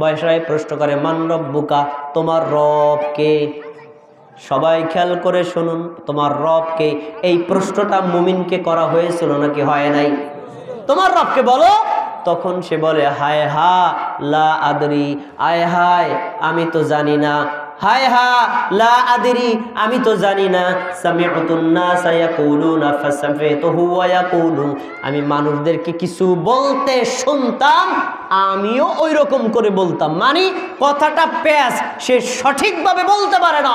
বয়সায় প্রশ্ন করে মান রব্বুকা, তোমার রব কে? সবাই খেয়াল করে শুনুন, তোমার রব কে? এই প্রশ্নটা মুমিনকে করা হয়েছিল নাকি হয় নাই? তোমার রবকে বলো। তখন সে বলে হায় হা লা আদরি, আয় হায় আমি তো জানি না, হায় হা লা আদরি আমি তো জানি না। সামি'তুন নাসা ইয়াকুলুনা ফাসামি'তুহু ওয়া ইয়াকুলু, আমি মানুষদেরকে কিছু বলতে শুনতাম, আমিও ওই রকম করে বলতাম। মানে কথাটা প্যাস, সে সঠিকভাবে বলতে পারে না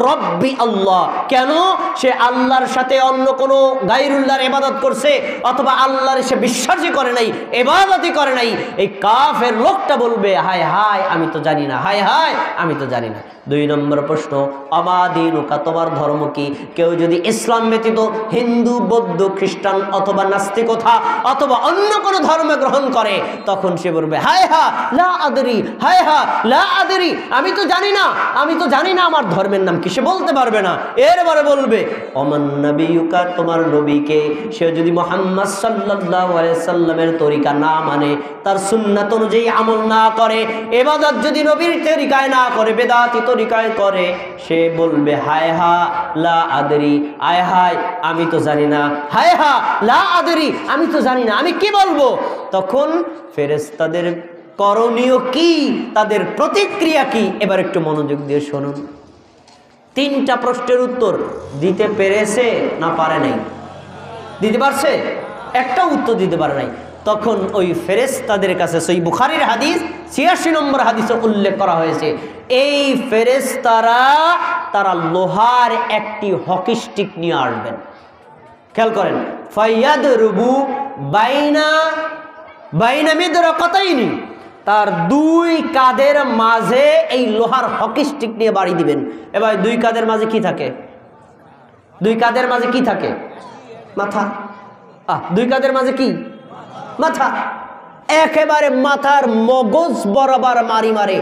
রব্বি আল্লাহ। কেন? সে আল্লাহর সাথে অন্য কোনো গায়রুল্লাহর ইবাদত করছে, অথবা আল্লাহর সে বিশ্বাসই করে নাই, ইবাদতই করে নাই। এই কাফের লোকটা বলবে হায় হায় আমি তো জানি না, হায় হায় আমি তো জানি না। 2 নম্বর প্রশ্ন, আমাদিনুকা, তোমার ধর্ম কি? কেউ যদি ইসলাম ব্যতীত হিন্দু, বৌদ্ধ, খ্রিস্টান অথবা নাস্তিকতা অথবা অন্য কোনো ধর্ম গ্রহণ করে, তখন সে বলবে হায় হা লা আদরি, হায় হা লা আদরি আমি তো জানি না, আমি তো জানি না আমার ধর্মের নাম কি। সে বলতে পারবে না। এরপরে বলবে ওমান নবিয়ুকা, তোমার নবীকে? সে যদি মুহাম্মদ সাল্লাল্লাহু আলাইহি সাল্লামের তরিকা না মানে, তার সুন্নাত অনুযায়ী আমল না করে, ইবাদত যদি নবীর তরিকায় না করে, বেদাতি তরিকায় করে, সে বলবে হায় হা লা আদরি, আয় হায় আমি তো জানি না, হায় হা লা আদরি আমি তো জানি না, আমি কি বলবো? তখন ফেরেশতাদের করণীয় কি, তাদের প্রতিক্রিয়া কি? এবার একটু মনোযোগ দিয়ে শুনুন। 3টা প্রশ্নের উত্তর দিতে পেরেছে না পারে নাই? দিতে পারছে? একটা উত্তর দিতে পারে নাই। তখন ওই ফেরেশতাদের কাছে সহিহ বুখারীর হাদিস 86 নম্বর হাদিসে উল্লেখ করা হয়েছে, এই ফেরেশতারা তারা লোহার একটি হকি স্টিক নিয়ে আসবেন। খেয়াল করেন, ফায়াদরুবু বাইনা মিদরাকাতাইনি, তার 2 কাঁধের মাঝে এই লোহার হকি স্টিক নিয়ে বাড়ি দিবেন। এবার 2 কাঁধের মাঝে কি থাকে? 2 কাঁধের মাঝে কি থাকে? মাথা। 2 কাঁধের মাঝে কি? মাথা। একেবারে মাথার মগজ বরাবর মারি মারে।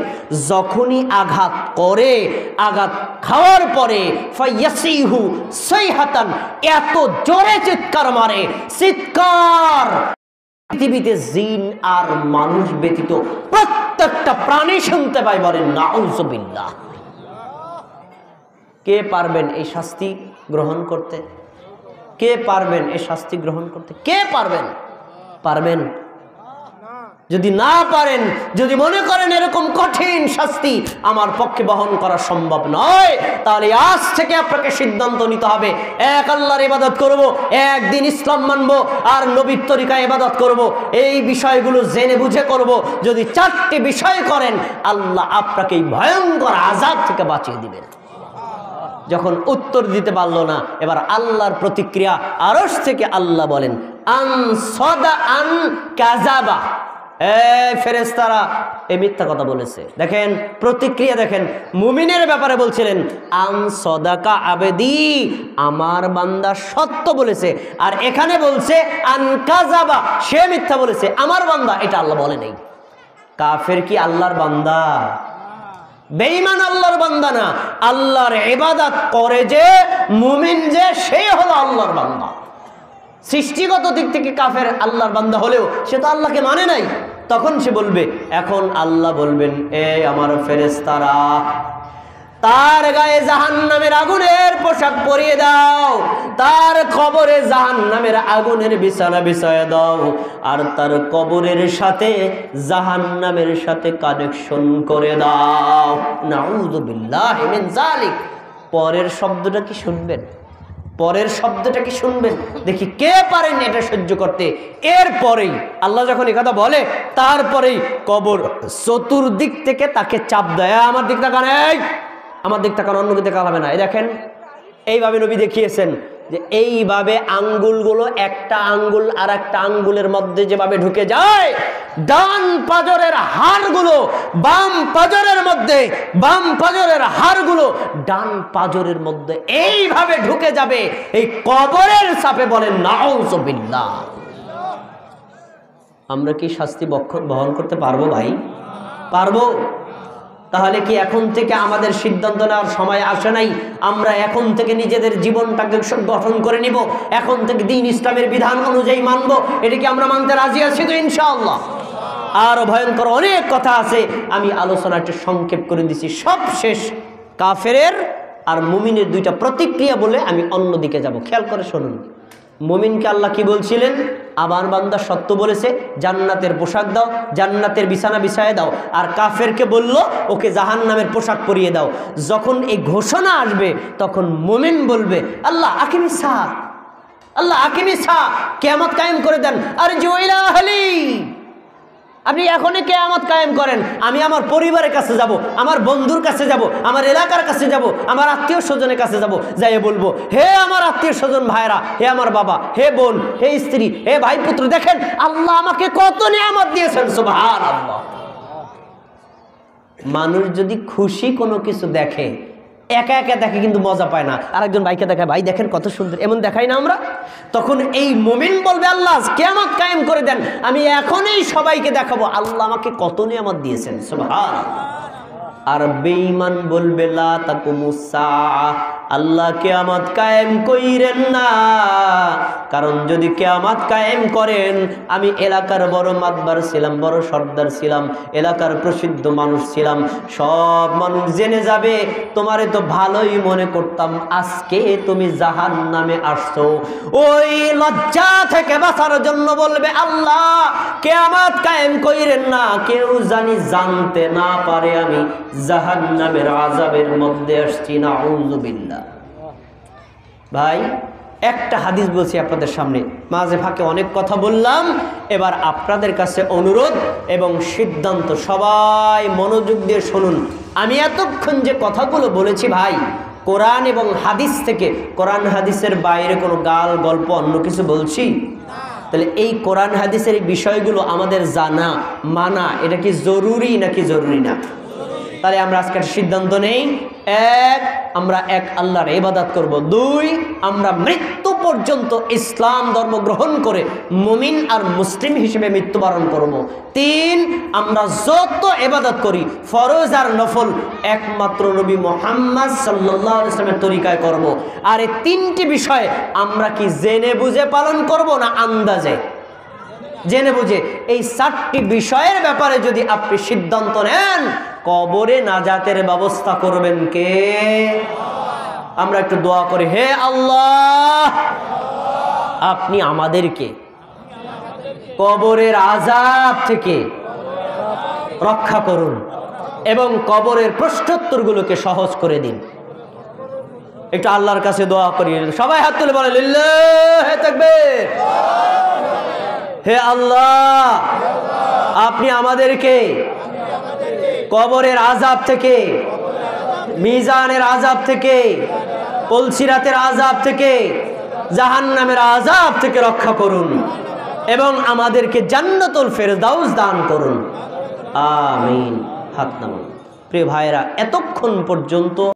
যখনই আঘাত করে, আঘাত খাওয়ার পরে ফায়াসিহু সাইহাতান, এত জোরে চিৎকার মারে, চিৎকার পৃথিবীতে জিন আর মানুষ ব্যতীত প্রত্যেকটা প্রাণী শুনতে পায়। বলেন নাউযুবিল্লাহ। কে পারবেন এই শাস্তি গ্রহণ করতে? কে পারবেন এই শাস্তি গ্রহণ করতে? কে পারবেন? পারবেন? যদি না পারেন, যদি মনে করেন এরকম কঠিন শাস্তি আমার পক্ষে বহন করা সম্ভব নয়, তাহলে আজ থেকে আপনাকে সিদ্ধান্ত নিতে হবে, এক আল্লাহর ইবাদত করব, একদিন ইসলাম মানব, আর নবীর তরিকায় ইবাদত করব। এই বিষয়গুলো জেনে বুঝে করব। যদি 4টি বিষয় করেন, আল্লাহ আপনাকে এই ভয়ঙ্কর আযাব থেকে বাঁচিয়ে দিবেন। যখন উত্তর দিতে পারলো না, এবার আল্লাহর প্রতিক্রিয়া, আরশ থেকে আল্লাহ বলেন আন সাদা আন কাযাবা, ফেরেশতারা এই মিথ্যা কথা বলেছে। দেখেন প্রতিক্রিয়া, দেখেন মুমিনের ব্যাপারে বলছিলেন আন সাদাকা আবেদি, আমার বান্দা সত্য বলেছে। আর এখানে বলছে আন কাযাবা, সে মিথ্যা বলেছে, আমার বান্দা। এটা আল্লাহ বলে নাই। কাফের কি আল্লাহর বান্দা? বেঈমান আল্লাহর বান্দা না। আল্লাহর ইবাদত করে যে মুমিন, যে সে হলো আল্লাহর বান্দা। সৃষ্টিগত দিক থেকে কাফের আল্লাহর বান্দা হলেও সে তো আল্লাহকে মানে নাই। তখন সে বলবে, এখন আল্লাহ বলবেন এই আমার ফেরেশতারা, তার গায়ে জাহান্নামের আগুনের পোশাক পরিয়ে দাও, তার কবরে জাহান্নামের আগুনের বিছানা বিছায় দাও, আর তার কবরের সাথে জাহান্নামের সাথে কানেকশন করে দাও। নাউযুবিল্লাহি মিন যালিক। পরের শব্দটা কি শুনবেন? পরের শব্দটা কি শুনবেন? দেখি কে পারেন এটা সহ্য করতে। এরপরেই আল্লাহ যখন এই কথা বলে, তারপরেই কবর চতুর্দিক থেকে তাকে চাপ দেয়, আমার দিক তাকান, আমার দিক তাকান, অন্য দিকে তাকানো হবে না। এই দেখেন, এইভাবে নবী দেখিয়েছেন যে এইভাবে আঙ্গুলগুলো একটা আঙ্গুল আর একটা আঙ্গুলের মধ্যে যেভাবে ঢুকে যায়, ডান পাজরের হাড়গুলো বাম পাজরের মধ্যে, বাম পাজরের হাড়গুলো ডান পাজরের মধ্যে এইভাবে ঢুকে যাবে এই কবরের চাপে। বলেন নাউযুবিল্লাহ। আমরা কি শাস্তি বহন করতে পারবো ভাই? পারবো? তাহলে কি এখন থেকে আমাদের সিদ্ধান্ত নেওয়ার সময় আসে নাই? আমরা এখন থেকে নিজেদের জীবনটাকে গঠন করে নিব, এখন থেকে দ্বীন ইসলামের বিধান অনুযায়ী মানবো। এটা কি আমরা মানতে রাজি আছি তো? ইনশাআল্লাহ। আরো ভয়ঙ্কর অনেক কথা আছে, আমি আলোচনাটা সংক্ষেপ করে দিছি। সব শেষ, কাফেরের আর মুমিনের দুইটা প্রতিক্রিয়া বলে আমি অন্যদিকে যাব। খেয়াল করে শুনুন। মুমিনকে আল্লাহ কি বলছিলেন? আমার বান্দা সত্য বলেছে, জান্নাতের পোশাক দাও, জান্নাতের বিছানা বিছায় দাও। আর কাফেরকে বলল ওকে জাহান্নামের পোশাক পরিয়ে দাও। যখন এই ঘোষণা আসবে তখন মুমিন বলবে আল্লাহ আকিমিস সাআ, আল্লাহ আকিমিস সাআ, কিয়ামত কায়েম করে দেন। আর জুইলা আহলি, আপনি এখনই কিয়ামত কায়েম করেন। আমি আমার পরিবারের কাছে যাব, আমার বন্ধুর কাছে যাব, আমার এলাকার কাছে যাব, আমার আত্মীয় স্বজনের কাছে যাব, যাইয়ে বলবো হে আমার আত্মীয় স্বজন ভাইরা, হে আমার বাবা, হে বোন, হে স্ত্রী, হে ভাই পুত্র, দেখেন আল্লাহ আমাকে কত নিয়ামত দিয়েছেন, সুবহানাল্লাহ। মানুষ যদি খুশি কোনো কিছু দেখে, একা একা দেখে কিন্তু মজা পায় না, আরেকজন ভাইকে দেখায়, ভাই দেখেন কত সুন্দর, এমন দেখাই না আমরা? তখন এই মুমিন বলবে আল্লাহ কিয়ামত কায়েম করে দেন, আমি এখনই সবাইকে দেখাবো আল্লাহ আমাকে কত নিয়ামত দিয়েছেন, সুবহানাল্লাহ। আর বেঈমান বলবে লা তাকুমুস সাআ, আল্লাহ কিয়ামত কায়েম কইরেন না, কারণ যদি কিয়ামত কায়েম করেন আমি এলাকার বড় মাতবার ছিলাম, বড় সর্দার ছিলাম, এলাকার প্রসিদ্ধ মানুষ ছিলাম, সব মানুষ জেনে যাবে তোমারে তো ভালোই মনে করতাম, আজকে তুমি জাহান্নামে আসছো। ওই লজ্জা থেকে বাঁচার জন্য বলবে আল্লাহ কিয়ামত কায়েম কইরেন না, কেউ জানি জানতে না পারে আমি জাহান্নামের আযাবের মধ্যে আসছি, নাউযুবিল্লাহ। ভাই একটা হাদিস বলছি আপনাদের সামনে, মাঝে ফাঁকে অনেক কথা বললাম, এবার আপনাদের কাছে অনুরোধ এবং সিদ্ধান্ত, সবাই মনোযোগ দিয়ে শুনুন। আমি এতক্ষণ যে কথাগুলো বলেছি ভাই কোরআন এবং হাদিস থেকে, কোরআন হাদিসের বাইরে কোনো গাল গল্প অন্য কিছু বলছি? তাহলে এই কোরআন হাদিসের এই বিষয়গুলো আমাদের জানা মানা এটা কি জরুরি নাকি জরুরি না? তাহলে আমরা আজকে একটা সিদ্ধান্ত নেই, এক আমরা এক আল্লাহর ইবাদত করব, দুই আমরা মৃত্যু পর্যন্ত ইসলাম ধর্ম গ্রহণ করে মুমিন আর মুসলিম হিসেবে মৃত্যুবরণ করব, তিন আমরা যত ইবাদত করি ফরজ আর নফল একমাত্র নবী মুহাম্মদ সাল্লাল্লাহু আলাইহি ওয়াসাল্লামের তরিকায় করব। আর এই তিনটি বিষয় আমরা কি জেনে বুঝে পালন করব না আন্দাজে? জেনে বুঝে। এই চারটি বিষয়ের ব্যাপারে যদি আপনি সিদ্ধান্ত নেন, কবরে নাজাতের ব্যবস্থা করবেন কে? আমরা একটু দোয়া করি, হে আল্লাহ আপনি আমাদেরকে কবরের আযাব থেকে রক্ষা করুন এবং কবরের প্রশ্নোত্তরগুলোকে সহজ করে দিন। একটু আল্লাহর কাছে দোয়া করি, সবাই হাত তুলে বলে লিল্লাহি তাকবীর। হে আল্লাহ আপনি আমাদেরকে কবরের আযাব থেকে, মিজানের আযাব থেকে, পুলসিরাতের আযাব থেকে, জাহান্নামের আযাব থেকে রক্ষা করুন এবং আমাদেরকে জান্নাতুল ফেরদাউস দান করুন, আমিন। হাত নামান। প্রিয় ভাইরা, এতক্ষণ পর্যন্ত